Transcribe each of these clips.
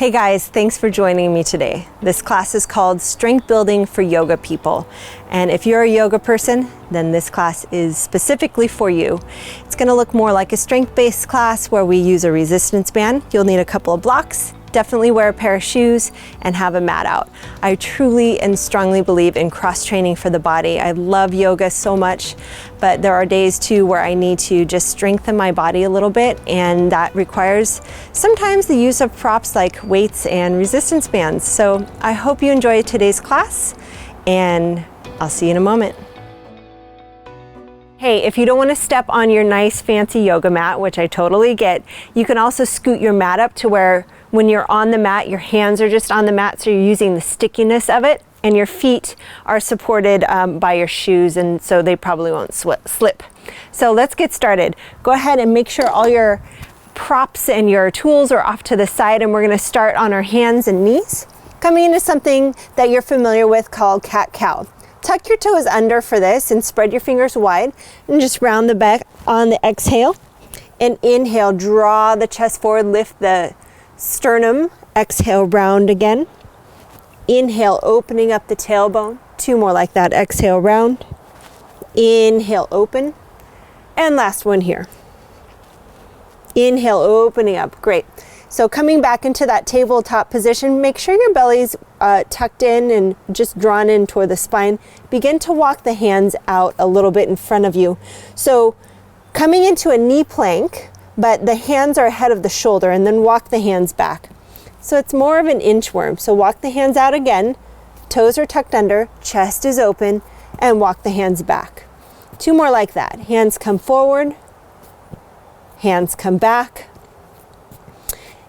Hey guys, thanks for joining me today. This class is called Strength Building for Yoga People. And if you're a yoga person, then this class is specifically for you. It's gonna look more like a strength-based class where we use a resistance band. You'll need a couple of blocks. Definitely wear a pair of shoes and have a mat out. I truly and strongly believe in cross-training for the body. I love yoga so much, but there are days too where I need to just strengthen my body a little bit, and that requires sometimes the use of props like weights and resistance bands. So I hope you enjoy today's class, and I'll see you in a moment. Hey, if you don't want to step on your nice fancy yoga mat, which I totally get, you can also scoot your mat up to where when you're on the mat, your hands are just on the mat, so you're using the stickiness of it, and your feet are supported by your shoes, and so they probably won't slip. So let's get started. Go ahead and make sure all your props and your tools are off to the side, and we're gonna start on our hands and knees, coming into something that you're familiar with called cat-cow. Tuck your toes under for this and spread your fingers wide, and just round the back on the exhale. And inhale, draw the chest forward, lift the sternum, exhale, round again. Inhale, opening up the tailbone. Two more like that, exhale, round. Inhale, open. And last one here. Inhale, opening up, great. So coming back into that tabletop position, make sure your belly's tucked in and just drawn in toward the spine. Begin to walk the hands out a little bit in front of you. So coming into a knee plank, but the hands are ahead of the shoulder, and then walk the hands back. So it's more of an inchworm. So walk the hands out again, toes are tucked under, chest is open, and walk the hands back. Two more like that. Hands come forward, hands come back,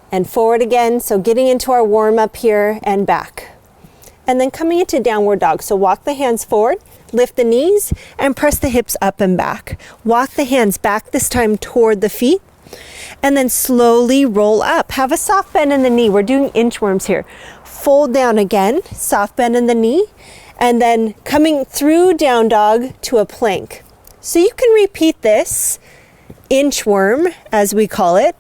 and forward again. So getting into our warm up here and back. And then coming into downward dog. So walk the hands forward, lift the knees, and press the hips up and back. Walk the hands back, this time toward the feet. And then slowly roll up. Have a soft bend in the knee. We're doing inchworms here. Fold down again, soft bend in the knee, and then coming through down dog to a plank. So you can repeat this inchworm, as we call it,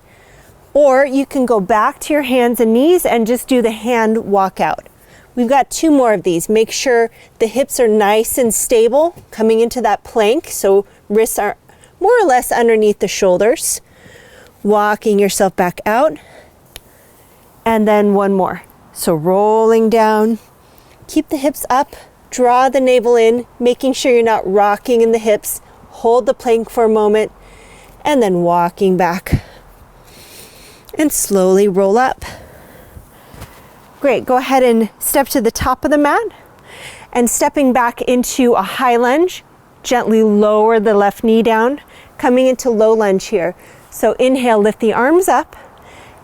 or you can go back to your hands and knees and just do the hand walk out. We've got two more of these. Make sure the hips are nice and stable coming into that plank, so wrists are more or less underneath the shoulders. Walking yourself back out, and then one more. So rolling down, keep the hips up, draw the navel in, making sure you're not rocking in the hips. Hold the plank for a moment, and then walking back. And slowly roll up. Great, go ahead and step to the top of the mat, and stepping back into a high lunge, gently lower the left knee down, coming into low lunge here. So inhale, lift the arms up.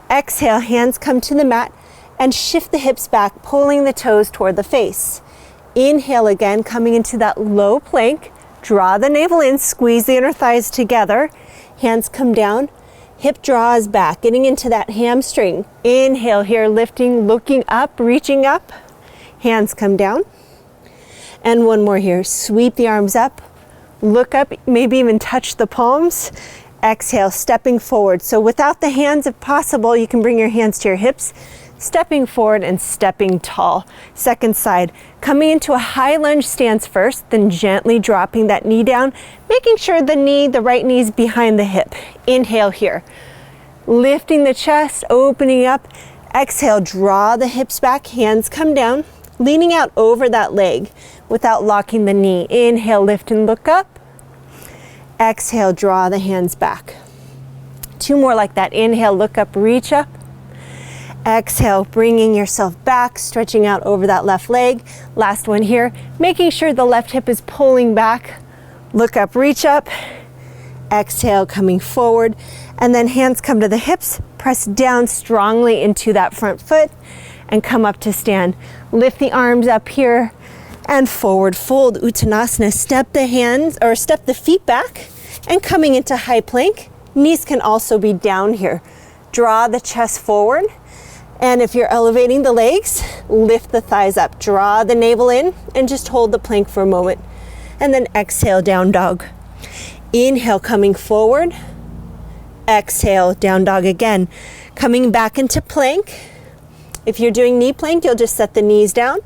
Exhale, hands come to the mat, and shift the hips back, pulling the toes toward the face. Inhale again, coming into that low plank. Draw the navel in, squeeze the inner thighs together. Hands come down, hip draws back, getting into that hamstring. Inhale here, lifting, looking up, reaching up. Hands come down. And one more here, sweep the arms up, look up, maybe even touch the palms. Exhale, stepping forward. So without the hands, if possible, you can bring your hands to your hips, stepping forward and stepping tall. Second side, coming into a high lunge stance first, then gently dropping that knee down, making sure the right knee is behind the hip. Inhale here, lifting the chest, opening up. Exhale, draw the hips back, hands come down, leaning out over that leg without locking the knee. Inhale, lift and look up. Exhale, draw the hands back. Two more like that. Inhale, look up, reach up. Exhale, bringing yourself back, stretching out over that left leg. Last one here, making sure the left hip is pulling back. Look up, reach up. Exhale, coming forward. And then hands come to the hips, press down strongly into that front foot, and come up to stand. Lift the arms up here, and forward fold, Uttanasana. Step the feet back, and coming into high plank. Knees can also be down here. Draw the chest forward, and if you're elevating the legs, lift the thighs up. Draw the navel in, and just hold the plank for a moment. And then exhale, down dog. Inhale, coming forward. Exhale, down dog again. Coming back into plank. If you're doing knee plank, you'll just set the knees down.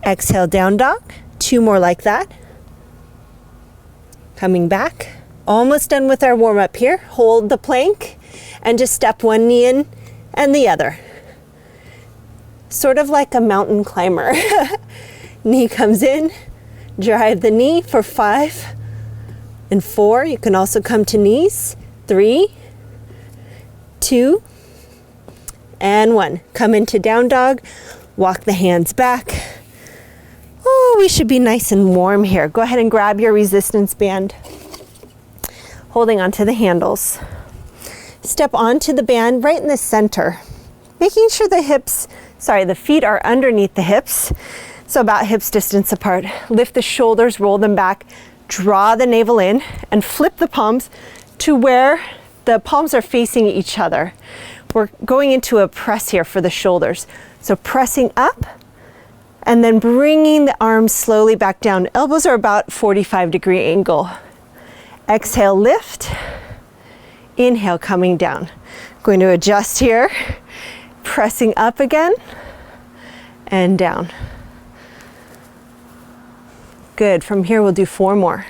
Exhale, down dog. 2 more like that. Coming back. Almost done with our warm up here. Hold the plank and just step one knee in and the other. Sort of like a mountain climber. Knee comes in, drive the knee for 5 and 4. You can also come to knees. 3, 2, and 1. Come into down dog, walk the hands back. Oh, we should be nice and warm here. Go ahead and grab your resistance band, holding onto the handles. Step onto the band right in the center, making sure the feet are underneath the hips, so about hips distance apart. Lift the shoulders, roll them back, draw the navel in, and flip the palms to where the palms are facing each other. We're going into a press here for the shoulders. So pressing up and then bringing the arms slowly back down. Elbows are about 45-degree angle. Exhale, lift. Inhale, coming down. Going to adjust here. Pressing up again and down. Good. From here, we'll do 4 more.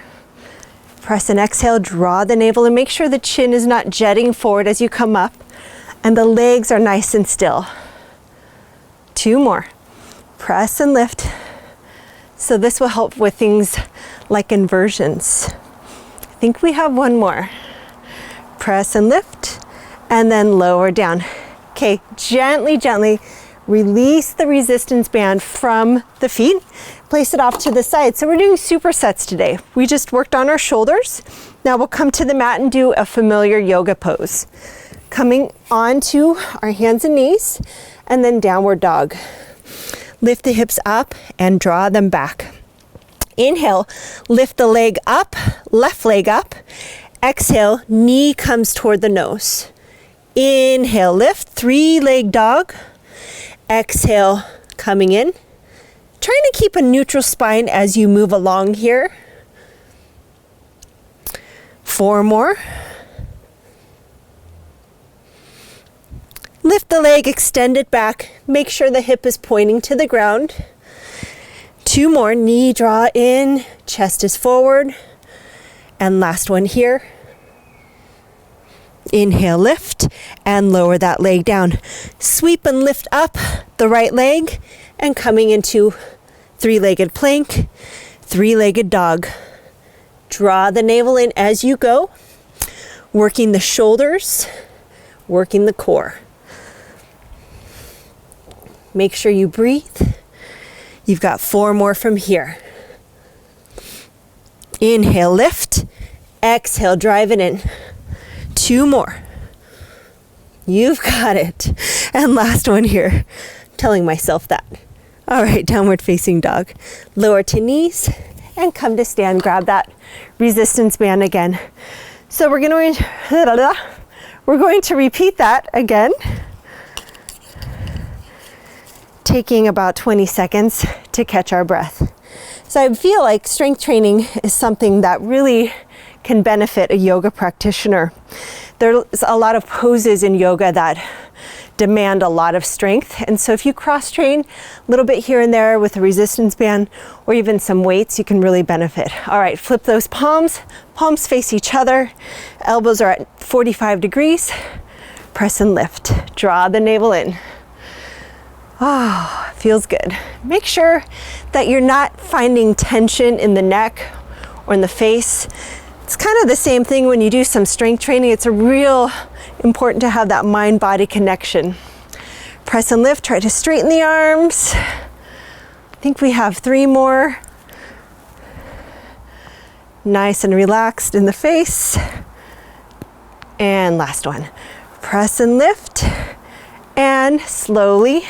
Press and exhale, draw the navel and make sure the chin is not jetting forward as you come up and the legs are nice and still. 2 more. Press and lift. So this will help with things like inversions. I think we have 1 more. Press and lift and then lower down. Okay, gently, gently release the resistance band from the feet. Place it off to the side. So we're doing supersets today. We just worked on our shoulders. Now we'll come to the mat and do a familiar yoga pose. Coming onto our hands and knees and then downward dog. Lift the hips up and draw them back. Inhale, lift the leg up, left leg up. Exhale, knee comes toward the nose. Inhale, lift, 3-leg dog. Exhale, coming in. Trying to keep a neutral spine as you move along here. 4 more. Lift the leg, extend it back. Make sure the hip is pointing to the ground. 2 more, knee draw in, chest is forward. And last one here. Inhale, lift, and lower that leg down. Sweep and lift up the right leg, and coming into 3-legged plank, 3-legged dog. Draw the navel in as you go, working the shoulders, working the core. Make sure you breathe. You've got 4 more from here. Inhale, lift. Exhale, drive it in. 2 more. You've got it. And last one here. Telling myself that. All right, downward facing dog. Lower to knees and come to stand. Grab that resistance band again. So we're going to repeat that again. Taking about 20 seconds to catch our breath. So I feel like strength training is something that really can benefit a yoga practitioner. There's a lot of poses in yoga that demand a lot of strength. And so if you cross train a little bit here and there with a resistance band or even some weights, you can really benefit. All right, flip those palms. Palms face each other. Elbows are at 45 degrees. Press and lift. Draw the navel in. Oh, feels good. Make sure that you're not finding tension in the neck or in the face. It's kind of the same thing when you do some strength training. It's a real important to have that mind-body connection. Press and lift, try to straighten the arms. I think we have 3 more. Nice and relaxed in the face. And last one. Press and lift and slowly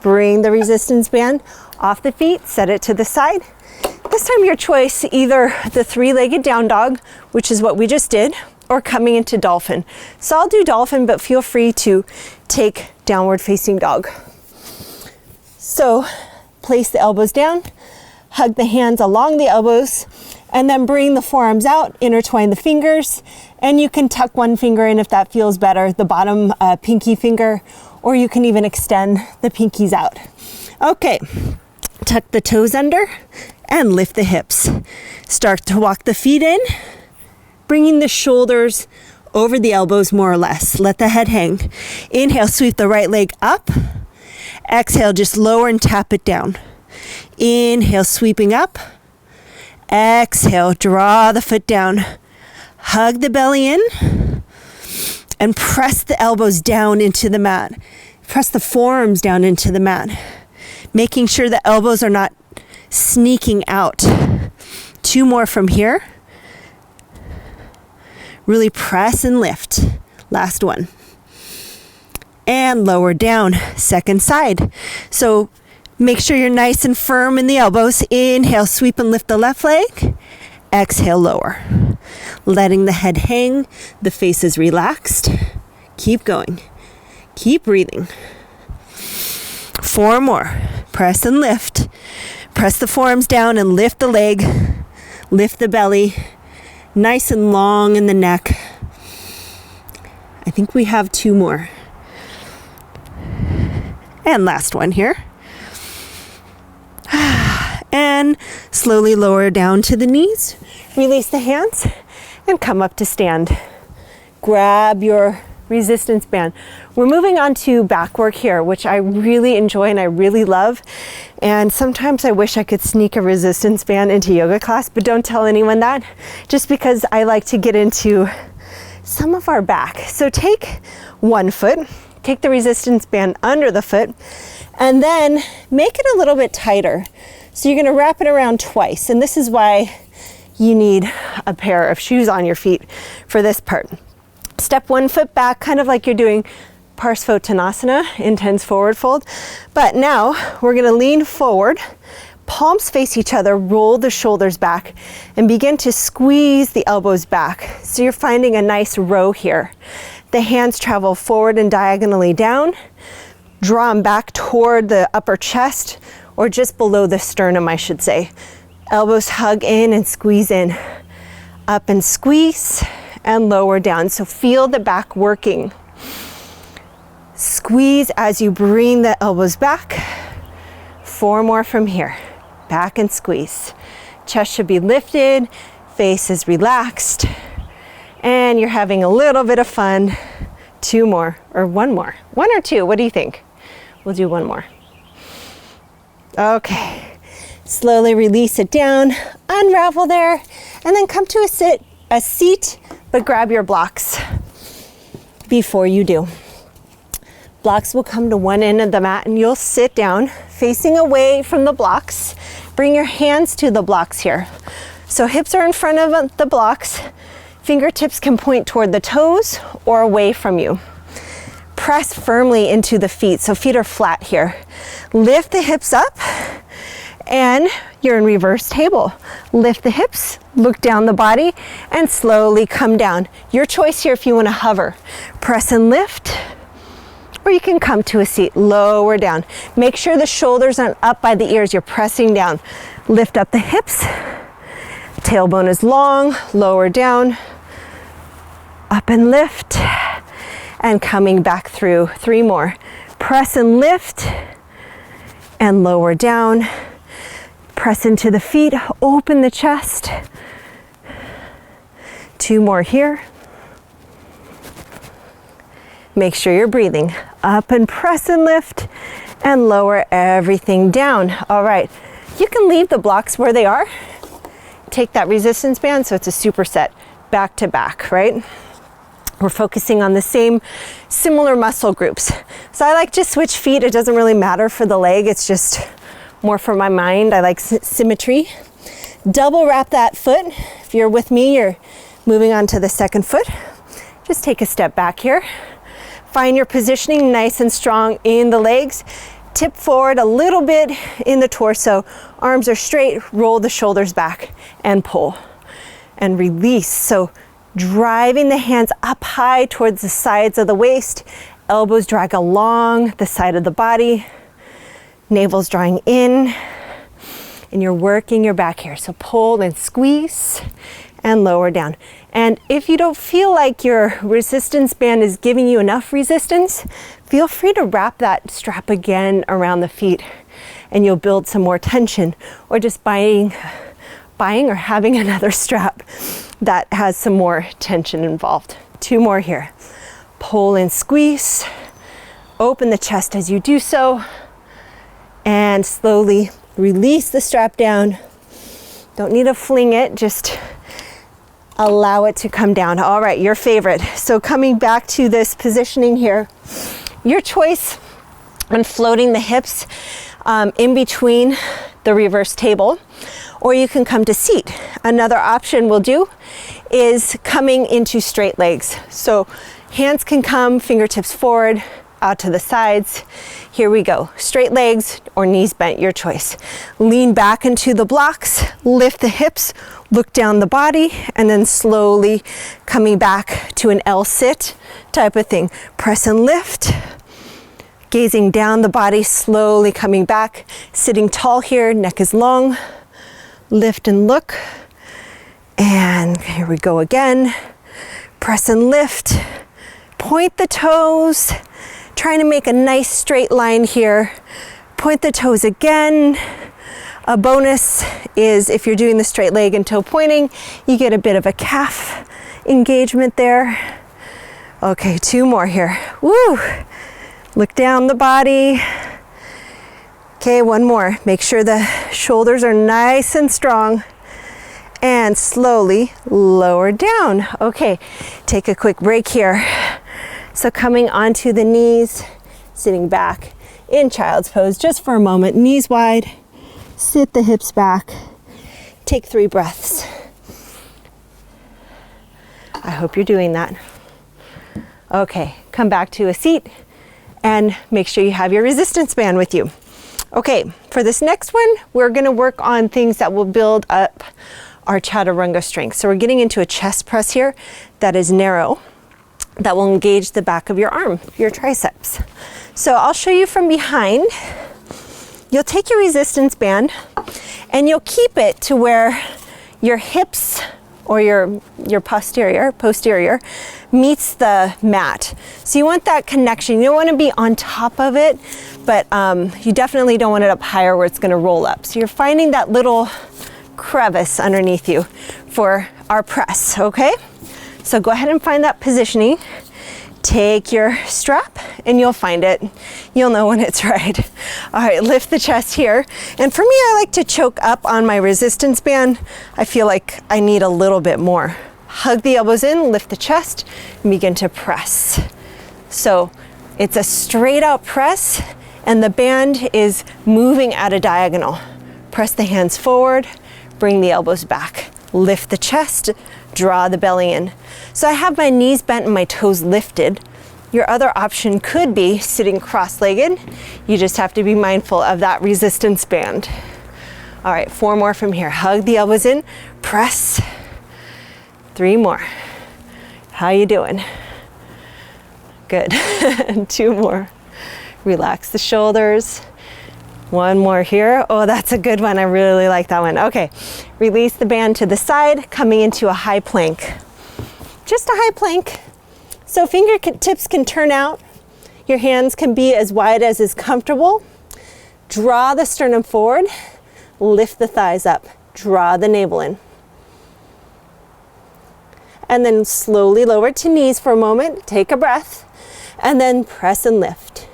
bring the resistance band off the feet, set it to the side. This time your choice, either the 3-legged down dog, which is what we just did, or coming into dolphin. So I'll do dolphin, but feel free to take downward facing dog. So place the elbows down, hug the hands along the elbows, and then bring the forearms out, intertwine the fingers, and you can tuck one finger in if that feels better, the bottom pinky finger, or you can even extend the pinkies out. Okay, tuck the toes under and lift the hips. Start to walk the feet in, bringing the shoulders over the elbows more or less. Let the head hang. Inhale, sweep the right leg up. Exhale, just lower and tap it down. Inhale, sweeping up. Exhale, draw the foot down. Hug the belly in and press the elbows down into the mat. Press the forearms down into the mat, making sure the elbows are not sneaking out. 2 more from here. Really press and lift. Last one. And lower down, second side. So make sure you're nice and firm in the elbows. Inhale, sweep and lift the left leg. Exhale, lower. Letting the head hang, the face is relaxed. Keep going. Keep breathing. 4 more. Press and lift. Press the forearms down and lift the leg. Lift the belly. Nice and long in the neck. I think we have 2 more. And last one here. And slowly lower down to the knees. Release the hands and come up to stand. Grab your resistance band. We're moving on to back work here, which I really enjoy and I really love. And sometimes I wish I could sneak a resistance band into yoga class, but don't tell anyone that, just because I like to get into some of our back. So take one foot, take the resistance band under the foot, and then make it a little bit tighter. So you're going to wrap it around twice. And this is why you need a pair of shoes on your feet for this part. Step 1 foot back, kind of like you're doing Parsvottanasana, intense forward fold. But now we're going to lean forward, palms face each other, roll the shoulders back, and begin to squeeze the elbows back. So you're finding a nice row here. The hands travel forward and diagonally down. Draw them back toward the upper chest, or just below the sternum, I should say. Elbows hug in and squeeze in. Up and squeeze and lower down. So feel the back working. Squeeze as you bring the elbows back. 4 more from here. Back and squeeze. Chest should be lifted. Face is relaxed. And you're having a little bit of fun. 2 more, or 1 more. 1 or 2, what do you think? We'll do 1 more. Okay. Slowly release it down, unravel there, and then come to a seat, but grab your blocks before you do. Blocks will come to one end of the mat and you'll sit down facing away from the blocks. Bring your hands to the blocks here. So hips are in front of the blocks. Fingertips can point toward the toes or away from you. Press firmly into the feet, so feet are flat here. Lift the hips up, and you're in reverse table. Lift the hips, look down the body, and slowly come down. Your choice here if you want to hover. Press and lift, or you can come to a seat, lower down. Make sure the shoulders aren't up by the ears, you're pressing down. Lift up the hips, tailbone is long, lower down, up and lift, and coming back through. 3 more. Press and lift, and lower down. Press into the feet, open the chest. 2 more here. Make sure you're breathing. Up and press and lift, and lower everything down. All right, you can leave the blocks where they are. Take that resistance band, so it's a superset, back to back, right? We're focusing on the same similar muscle groups. So I like to switch feet. It doesn't really matter for the leg. It's just more for my mind. I like symmetry. Double wrap that foot. If you're with me, you're moving on to the second foot. Just take a step back here. Find your positioning nice and strong in the legs. Tip forward a little bit in the torso. Arms are straight. Roll the shoulders back and pull and release. So driving the hands up high towards the sides of the waist. Elbows drag along the side of the body. Navel's drawing in. And you're working your back here. So pull and squeeze and lower down. And if you don't feel like your resistance band is giving you enough resistance, feel free to wrap that strap again around the feet and you'll build some more tension, or just buying or having another strap that has some more tension involved. 2 more here. Pull and squeeze. Open the chest as you do so, and slowly release the strap down. Don't need to fling it, just allow it to come down. All right, your favorite. So coming back to this positioning here, your choice on floating the hips in between the reverse table, or you can come to seat. Another option we'll do is coming into straight legs. So hands can come, fingertips forward, out to the sides. Here we go. Straight legs or knees bent, your choice. Lean back into the blocks, lift the hips, look down the body, and then slowly coming back to an L sit type of thing. Press and lift, gazing down the body, slowly coming back, sitting tall here, neck is long, lift and look, and here we go again. Press and lift, point the toes, trying to make a nice straight line here. Point the toes again. A bonus is if you're doing the straight leg and toe pointing, you get a bit of a calf engagement there. Okay, 2 more here. Woo! Look down the body. Okay, 1 more. Make sure the shoulders are nice and strong. And slowly lower down. Okay, take a quick break here. So coming onto the knees, sitting back in child's pose just for a moment. Knees wide, sit the hips back. Take 3 breaths. I hope you're doing that. Okay, come back to a seat and make sure you have your resistance band with you. Okay, for this next one, we're gonna work on things that will build up our chaturanga strength. So we're getting into a chest press here that is narrow, that will engage the back of your arm, your triceps. So I'll show you from behind. You'll take your resistance band and you'll keep it to where your hips or your posterior meets the mat. So you want that connection. You don't want to be on top of it, but you definitely don't want it up higher where it's going to roll up. So you're finding that little crevice underneath you for our press, okay? So go ahead and find that positioning. Take your strap and you'll find it. You'll know when it's right. All right, lift the chest here. And for me, I like to choke up on my resistance band. I feel like I need a little bit more. Hug the elbows in, lift the chest, and begin to press. So it's a straight out press and the band is moving at a diagonal. Press the hands forward, bring the elbows back. Lift the chest, draw the belly in. So I have my knees bent and my toes lifted. Your other option could be sitting cross-legged. You just have to be mindful of that resistance band. All right, 4 more from here. Hug the elbows in, press. 3 more. How you doing? Good. 2 more. Relax the shoulders. 1 more here. Oh, that's a good one. I really like that one. Okay, release the band to the side, coming into a high plank. Just a high plank. So fingertips can turn out. Your hands can be as wide as is comfortable. Draw the sternum forward. Lift the thighs up. Draw the navel in. And then slowly lower to knees for a moment. Take a breath. And then press and lift.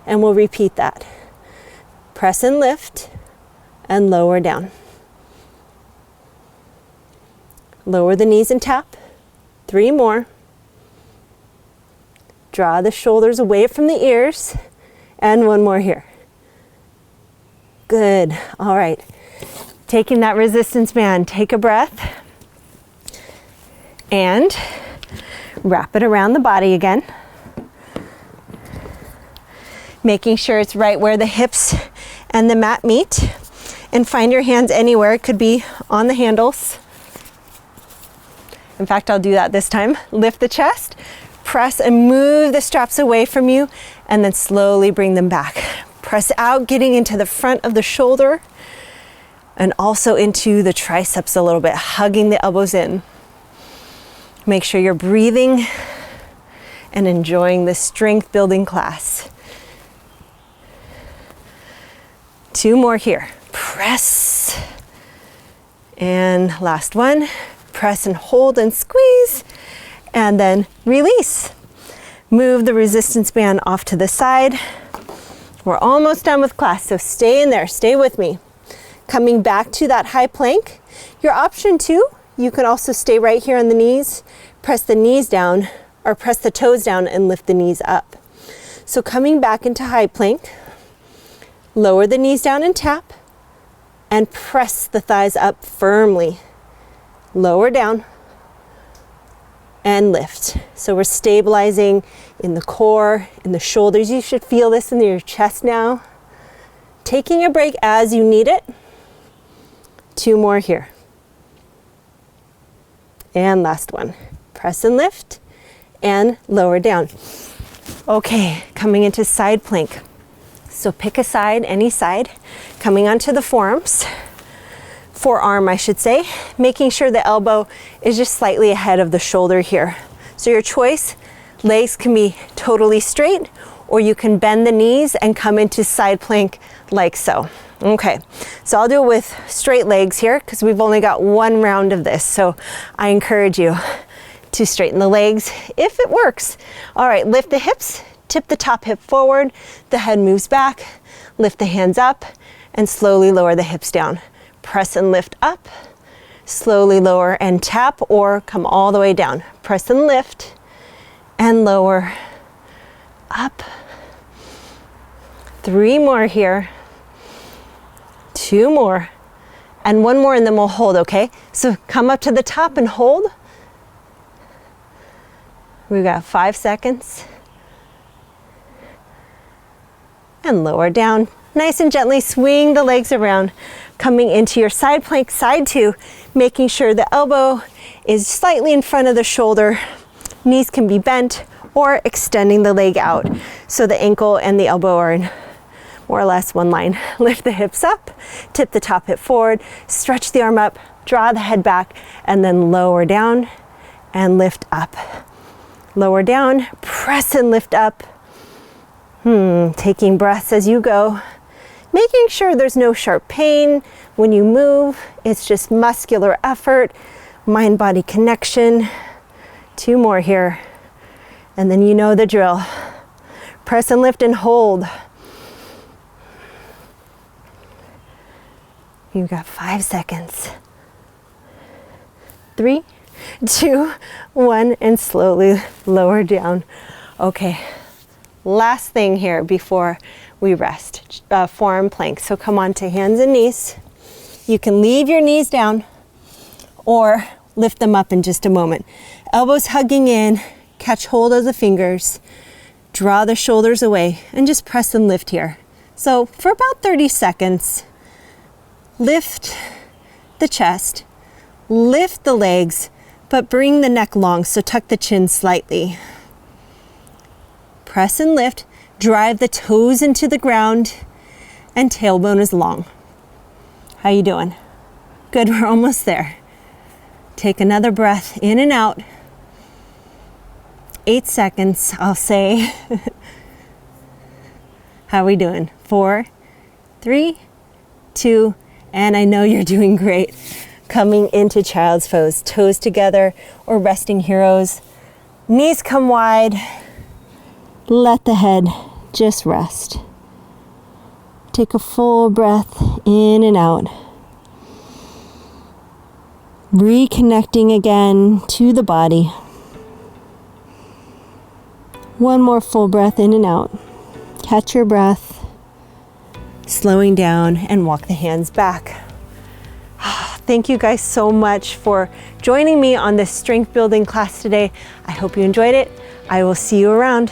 And we'll repeat that. Press and lift and lower down. Lower the knees and tap. 3 more. Draw the shoulders away from the ears. And 1 more here. Good. All right. Taking that resistance band, take a breath. And wrap it around the body again. Making sure it's right where the hips and the mat meet. And find your hands anywhere. It could be on the handles. In fact, I'll do that this time. Lift the chest, press and move the straps away from you, and then slowly bring them back. Press out, getting into the front of the shoulder and also into the triceps a little bit, hugging the elbows in. Make sure you're breathing and enjoying this strength building class. 2 more here. Press. And last one. Press and hold and squeeze. And then release. Move the resistance band off to the side. We're almost done with class, so stay in there. Stay with me. Coming back to that high plank. Your option 2, you can also stay right here on the knees. Press the knees down, or press the toes down and lift the knees up. So coming back into high plank. Lower the knees down and tap, and press the thighs up firmly. Lower down and lift. So we're stabilizing in the core, in the shoulders. You should feel this in your chest now. Taking a break as you need it. 2 more here. And last one. Press and lift and lower down. Okay, coming into side plank. So pick a side, any side, coming onto the forearm I should say, making sure the elbow is just slightly ahead of the shoulder here. So your choice, legs can be totally straight, or you can bend the knees and come into side plank like so. Okay, so I'll do it with straight legs here because we've only got 1 round of this. So I encourage you to straighten the legs if it works. All right, lift the hips. Tip the top hip forward, the head moves back, lift the hands up, and slowly lower the hips down. Press and lift up, slowly lower and tap, or come all the way down. Press and lift, and lower, up. 3 more here, 2 more, and 1 more, and then we'll hold, okay? So come up to the top and hold. We've got 5 seconds. And lower down. Nice and gently swing the legs around, coming into your side plank, side 2, making sure the elbow is slightly in front of the shoulder. Knees can be bent, or extending the leg out so the ankle and the elbow are in more or less one line. Lift the hips up, tip the top hip forward, stretch the arm up, draw the head back, and then lower down and lift up. Lower down, press and lift up. Taking breaths as you go, making sure there's no sharp pain when you move. It's just muscular effort, mind-body connection. 2 more here, and then you know the drill. Press and lift and hold. You've got 5 seconds. 3, 2, 1, and slowly lower down. Okay. Last thing here before we rest, forearm plank. So come on to hands and knees. You can leave your knees down or lift them up in just a moment. Elbows hugging in, catch hold of the fingers, draw the shoulders away, and just press and lift here. So for about 30 seconds, lift the chest, lift the legs, but bring the neck long, so tuck the chin slightly. Press and lift, drive the toes into the ground, and tailbone is long. How you doing? Good, we're almost there. Take another breath in and out. 8 seconds, I'll say. How we doing? 4, 3, 2, and I know you're doing great. Coming into child's pose, toes together or resting heroes. Knees come wide. Let the head just rest. Take a full breath in and out. Reconnecting again to the body. 1 more full breath in and out. Catch your breath. Slowing down and walk the hands back. Thank you guys so much for joining me on this strength building class today. I hope you enjoyed it. I will see you around.